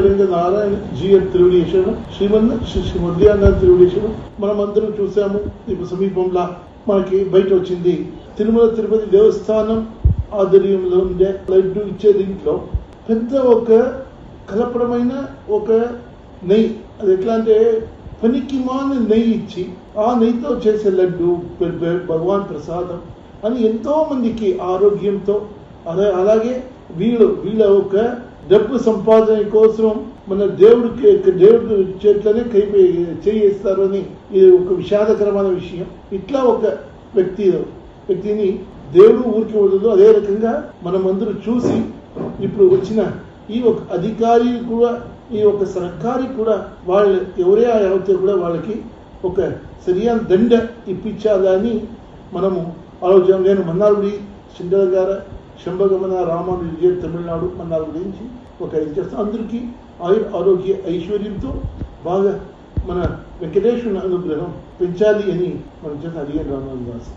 Sriranga Narayana GN తిరువడేశ్వరం Shri మురళీనాథ్ తిరువడేశ్వరం మనమందరం చూసాము. ఇప్పుడు సమీపంలో మనకి బయట వచ్చింది తిరుమల తిరుపతి దేవస్థానం ఆధ్వర్యంలో ఉండే లడ్డు ఇచ్చే దీంట్లో పెద్ద ఒక కలపడమైన ఒక నెయ్యి, అది ఎట్లా అంటే పనికి మాన నెయ్యి ఇచ్చి ఆ నెయ్యితో చేసే లడ్డు భగవాన్ ప్రసాదం అని ఎంతో మందికి ఆరోగ్యంతో అలాగే వీళ్ళ ఒక డబ్బు సంపాదన కోసం మన దేవుడు చేట్లనే చేయిస్తారు అని ఇది ఒక విషాదకరమైన విషయం. ఇట్లా ఒక వ్యక్తిని దేవుడు ఊరికి వదలదు. అదే రకంగా మనమందరూ చూసి ఇప్పుడు వచ్చిన ఈ ఒక అధికారి కూడా ఈ ఒక సర్కారి కూడా వాళ్ళు ఎవరే అవుతే కూడా వాళ్ళకి ఒక సరైన దండ ఇప్పించాలని మనము ఆలోచన. నేను మన్నార్గుడి చిండల గారు శంభగమన రామానుజ తమిళనాడు మన్నార్గుడి నుంచి ఒక ఇది చేస్తాం. అందరికీ ఆరోగ్య ఐశ్వర్యంతో బాగా మన వెంకటేశ్వరుని అనుగ్రహం పెంచాలి అని మనం చేసిన అడిగాను రామానుజ.